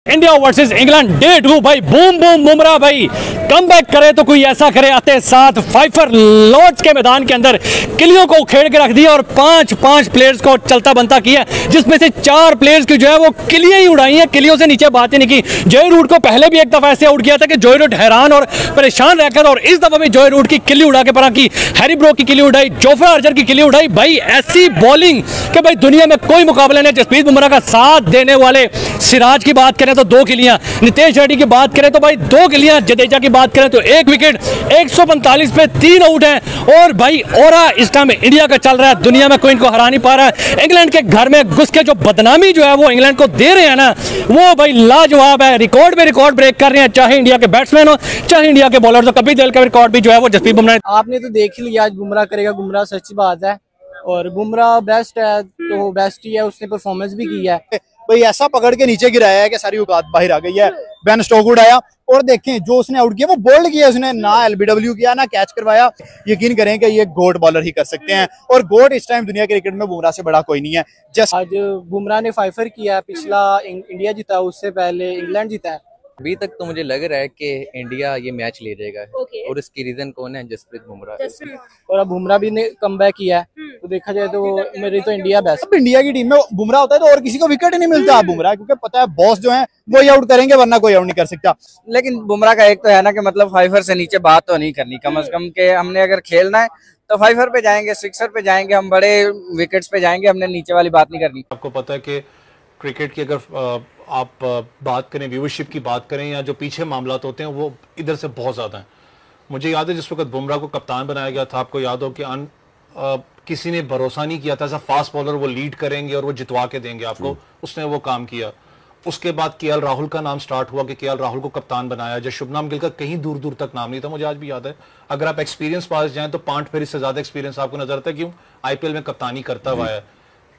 India versus England day 2 भाई, boom boom Bumrah भाई comeback करे तो कोई ऐसा करे। आते साथ फाइफर लॉर्ड्स के मैदान के अंदर किलियों को उखेड़ के रख दिया और पांच प्लेयर्स को चलता बनता किया, जिसमें से 4 प्लेयर्स की जो है वो किलियां ही उड़ाई हैं, किलियों से नीचे बात ही नहीं की। जॉय रूट को पहले भी एक दफा ऐसे आउट किया था कि जॉय रूट हैरान और परेशान रहकर, और इस दफा भी जॉय रूट की किली उड़ा के परा की, हैरी ब्रोक की किली उड़ाई, जोफ्रा आर्चर की किली उड़ाई। भाई ऐसी बॉलिंग कि भाई दुनिया में कोई मुकाबला नहीं। जसप्रीत बुमराह का साथ देने वाले सिराज की बात करें तो 2 किलियां, नितेश रेड्डी की बात करें तो भाई 2 किलियां, जडेजा की बात करें तो 1 विकेट, 145 पे 3 आउट हैं। और भाई ओरा इस टाइम इंडिया का चल रहा है, दुनिया में कोई इनको हरा नहीं पा रहा है। इंग्लैंड के घर में घुस के जो बदनामी जो है वो इंग्लैंड को दे रहे हैं ना, वो भाई लाजवाब है। रिकॉर्ड में रिकॉर्ड ब्रेक कर रहे हैं, चाहे इंडिया के बैट्समैन हो चाहे इंडिया के बॉलर। तो कभी दिल का रिकॉर्ड भी जो है वो जसप्रीत बुमराह। आपने तो देख ही लिया आज बुमराह करेगा, बुमराह सच्ची बात है। और बुमराह बेस्ट है तो बेस्ट ही है, उसने परफॉर्मेंस भी की है भाई। ऐसा पकड़ के नीचे गिराया है कि सारी औकात बाहर आ गई है। बेन स्टोकवुड आया और देखें जो उसने आउट किया वो बोल्ड किया, उसने ना एलबीडब्ल्यू किया ना कैच करवाया। यकीन करें कि ये गोट बॉलर ही कर सकते हैं, और गोट इस टाइम दुनिया के क्रिकेट में बुमराह से बड़ा कोई नहीं है। आज बुमराह ने फाइफर किया, पिछला इंडिया जीता, उससे पहले इंग्लैंड जीता है। अभी तक तो मुझे लग रहा है कि इंडिया ये मैच ले जाएगा। और इसकी रीजन कौन है? जसप्रीत बुमराह। और अब बुमराह भी ने कमबैक किया है, तो देखा जाए तो मेरी तो इंडिया बेस्ट। अब इंडिया की टीम में बुमराह होता है तो और किसी को विकेट ही नहीं मिलता बुमराह, क्योंकि पता है बॉस जो है वो ही आउट करेंगे, वरना कोई आउट नहीं कर सकता। लेकिन बुमराह का एक तो है ना कि मतलब फाइफर से नीचे बात तो नहीं करनी, कम से कम के हमने अगर खेलना है तो फाइफर पे जाएंगे, सिक्सर पे जाएंगे, हम बड़े विकेट्स पे जाएंगे, हमने नीचे वाली बात नहीं करनी। आपको पता है कि क्रिकेट की अगर आप बात करें, व्यूअरशिप की बात करें, या जो पीछे मामलात होते हैं वो इधर से बहुत ज़्यादा हैं। मुझे याद है जिस वक्त बुमराह को कप्तान बनाया गया था, आपको याद हो कि किसी ने भरोसा नहीं किया था ऐसा फास्ट बॉलर वो लीड करेंगे और वो जितवा के देंगे आपको। उसने वो काम किया। उसके बाद केएल राहुल का नाम स्टार्ट हुआ कि केएल राहुल को कप्तान बनाया। जब शुभनाम गिल का कहीं दूर दूर तक नाम नहीं था, मुझे आज भी याद है। अगर आप एक्सपीरियंस पास जाएं तो 5 फेरी से ज्यादा एक्सपीरियंस आपको नजर आता है, क्यों? आईपीएल में कप्तानी करता हुआ है।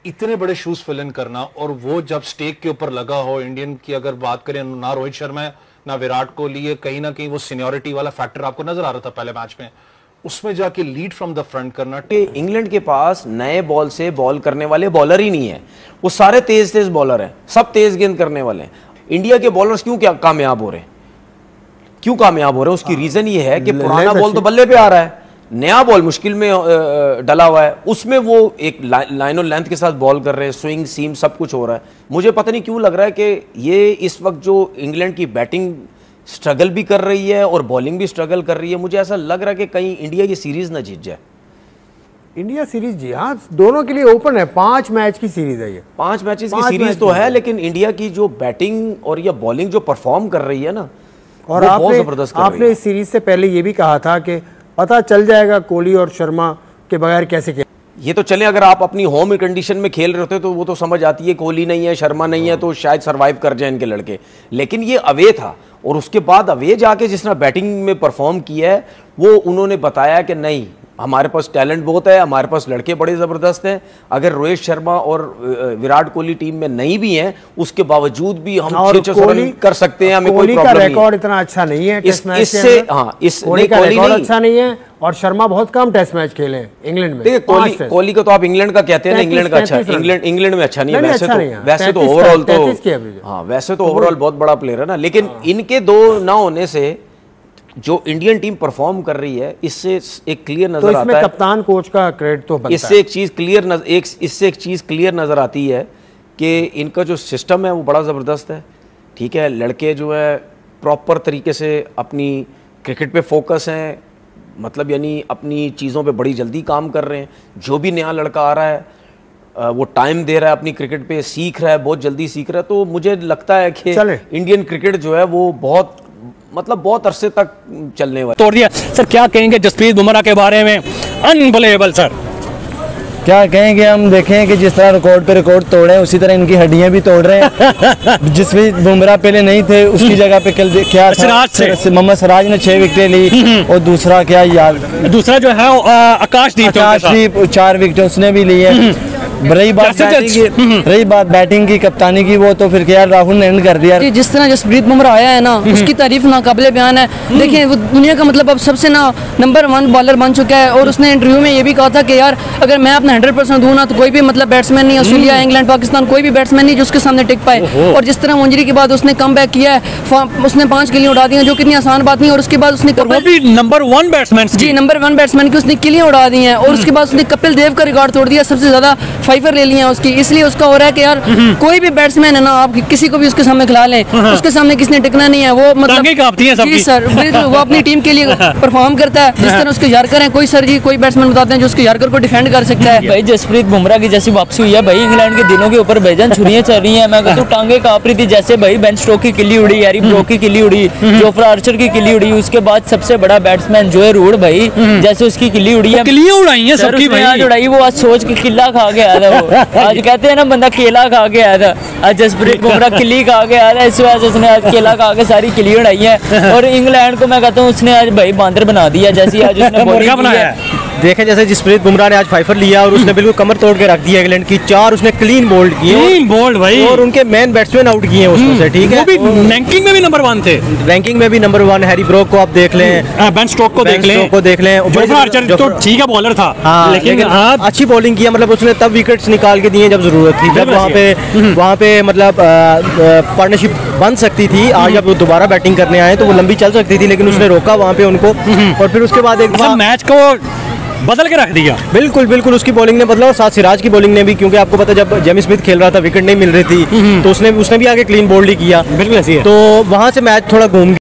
इतने बड़े शूज फिल इन करना, और वो जब स्टेक के ऊपर लगा हो, इंडियन की अगर बात करें, ना रोहित शर्मा है ना विराट कोहली है, कहीं ना कहीं वो सीनियोरिटी वाला फैक्टर आपको नजर आ रहा था पहले मैच में, उसमें जाके लीड फ्रॉम द फ्रंट करना। इंग्लैंड के पास नए बॉल से बॉल करने वाले बॉलर ही नहीं है, वो सारे तेज बॉलर हैं, सब तेज गेंद करने वाले हैं। इंडिया के बॉलर्स क्यों क्या कामयाब हो रहे हैं, क्यों कामयाब हो रहे हैं? उसकी रीजन ये है कि पुराना बॉल तो बल्ले पे आ रहा है, नया बॉल मुश्किल में डला हुआ है, उसमें वो एक लाइन और लेंथ के साथ बॉल कर रहे हैं, स्विंग सीम सब कुछ हो रहा है। मुझे पता नहीं क्यों लग रहा है कि ये इस वक्त जो इंग्लैंड की बैटिंग स्ट्रगल भी कर रही है और बॉलिंग भी स्ट्रगल कर रही है, मुझे ऐसा लग रहा है कि कहीं इंडिया की सीरीज ना जीत जाए। इंडिया सीरीज जी हाँ, दोनों के लिए ओपन है। 5 मैच की सीरीज है ये, 5 मैचेस की सीरीज तो है, लेकिन इंडिया की जो बैटिंग और या बॉलिंग जो परफॉर्म कर रही है ना, और आपने इस सीरीज से पहले ये भी कहा था कि पता चल जाएगा कोहली और शर्मा के बगैर कैसे खेल। ये तो चले, अगर आप अपनी होम कंडीशन में खेल रहे होते तो वो तो समझ आती है, कोहली नहीं है, शर्मा नहीं है, तो शायद सरवाइव कर जाए इनके लड़के। लेकिन ये अवे था, और उसके बाद अवे जाके जिसने बैटिंग में परफॉर्म किया है, वो उन्होंने बताया कि नहीं, हमारे पास टैलेंट बहुत है, हमारे पास लड़के बड़े ज़बरदस्त हैं। अगर रोहित शर्मा और विराट कोहली टीम में नहीं भी हैं, उसके बावजूद भी हम 6 रन कर सकते हैं, हमें कोई प्रॉब्लम नहीं है। रिकॉर्ड इतना अच्छा नहीं है टेस्ट मैच इससे, हाँ, कोहली का रिकॉर्ड अच्छा नहीं है, और शर्मा बहुत कम टेस्ट मैच खेले इंग्लैंड में। देखिए कोहली को तो आप इंग्लैंड का कहते हैं ना, इंग्लैंड का अच्छा, इंग्लैंड में अच्छा नहीं है वैसे तो ओवरऑल तो, हाँ वैसे तो ओवरऑल बहुत बड़ा प्लेयर है ना। लेकिन इनके 2 ना होने से जो इंडियन टीम परफॉर्म कर रही है, इससे एक क्लियर नजर आता है, कप्तान कोच का क्रेडिट तो बनता है। इससे एक चीज क्लियर नजर आती है कि इनका जो सिस्टम है वो बड़ा ज़बरदस्त है। ठीक है, लड़के जो है प्रॉपर तरीके से अपनी क्रिकेट पे फोकस हैं, मतलब यानी अपनी चीज़ों पे बड़ी जल्दी काम कर रहे हैं। जो भी नया लड़का आ रहा है वो टाइम दे रहा है, अपनी क्रिकेट पे सीख रहा है, बहुत जल्दी सीख रहा है। तो मुझे लगता है कि इंडियन क्रिकेट जो है वो बहुत अरसे तक चलने वाला। तोड़ दिया सर, क्या कहेंगे जसप्रीत बुमराह के बारे में? अनबिलीवेबल सर, क्या कहेंगे? हम देखें कि जिस तरह रिकॉर्ड पे रिकॉर्ड तोड़े, उसी तरह इनकी हड्डियां भी तोड़ रहे हैं। जसप्रीत बुमराह पहले नहीं थे, उसकी जगह पे कल क्या मोहम्मद सिराज ने 6 विकेटें ली, और दूसरा क्या यार, दूसरा जो है आकाशदीप 4 विकेटें उसने भी ली है। रही बात बैटिंग की, कप्तानी की, वो तो फिर क्या राहुल ने एंड कर दिया। जिस तरह जसप्रीत बुमराह आया है ना, उसकी तारीफ नाकाबिले बयान है। देखिए वो दुनिया का मतलब अब सबसे नंबर 1 बॉलर बन चुका है, और उसने इंटरव्यू में ये भी कहा था कि यार अगर मैं अपना 100% दूं ना, तो कोई भी मतलब बैट्समैन नहीं, ऑस्ट्रेलिया, इंग्लैंड, पाकिस्तान, कोई भी बैट्समैन नहीं जो उसके सामने टिक पाए। और जिस तरह इंजरी के बाद उसने कम बैक किया है, उसने 5 किलियां उड़ा दी हैं, जो कितनी आसान बात नहीं। और उसके बाद उसने नंबर 1 बैट्समैन नंबर 1 बैट्समैन की उसने किलियां उड़ा दी हैं। और उसके बाद उसने कपिल देव का रिकॉर्ड तोड़ दिया, सबसे ज्यादा 5 ले लिया उसकी। इसलिए उसका हो रहा है कि यार कोई भी बैट्समैन है ना, आप किसी को भी उसके सामने खिला लें, उसके सामने किसने टिकना नहीं है। वो मतलब जी सर, बिल्कुल वो अपनी टीम के लिए परफॉर्म करता है। जिस तरह उसके यारकर हैं, कोई सर जी कोई बैट्समैन बताते हैं जो उसके यारकर को डिफेंड कर सकता है। भाई जसप्रीत बुमराह की जैसी वापसी हुई है भाई, इंग्लैंड के दिनों के ऊपर बेजान छुरियां चल रही हैं। मैं कहता हूं टांगे कांप रही थी, जैसे भाई बेन स्टोक की किल्ली उड़ी, हैरी ब्रोक की किल्ली उड़ी, जोफ्रा आर्चर की किल्ली उड़ी। उसके बाद सबसे बड़ा बैट्समैन जोए रूट भाई, जैसे उसकी किल्ली उड़ी है, किल्लियां उड़ाई हैं सबकी भाई। आज उड़ाई, वो आज सोच के किला खा के आया था। वो आज कहते हैं ना बंदा केला खा के आया था, आज जसप्रीत बुमराह किल्ली खा के आया था। इस वजह से उसने आज केला खा के सारी किल्ली उड़ाई है। और इंग्लैंड को मैं कहता हूँ उसने आज भाई बांदर बना दिया, जैसे आज उसने बॉलिंग बनाया है। देखें जैसे जसप्रीत बुमराह ने आज 5 लिया और उसने बिल्कुल कमर तोड़ के रख दिया इंग्लैंड की। 4 उसने क्लीन बोल्ड किए, क्लीन बोल्ड भाई, और उनके मेन बैट्समैन आउट किए उसमें से। ठीक है, वो भी रैंकिंग में भी नंबर 1 थे, रैंकिंग में भी नंबर 1। हैरी ब्रोक को आप देख लें, बेन स्टोक को देख लें, जोफ्रा आर्चर तो ठीक है बॉलर था, लेकिन अच्छी बॉलिंग किया। मतलब उसने तब विकेट्स निकाल के दिए जब जरूरत थी, जब वहाँ पे मतलब पार्टनरशिप बन सकती थी। आज जब वो दोबारा बैटिंग करने आए तो वो लंबी चल सकती थी, लेकिन उसने रोका वहाँ पे उनको। और फिर उसके बाद एक मैच को बदल के रख दिया। बिल्कुल बिल्कुल, उसकी बॉलिंग ने बदला, और साथ सिराज की बॉलिंग ने भी, क्योंकि आपको पता जब जेमी स्मिथ खेल रहा था विकेट नहीं मिल रही थी, तो उसने भी आगे क्लीन बोल्ड ही किया। बिल्कुल ऐसी है। तो वहाँ से मैच थोड़ा घूम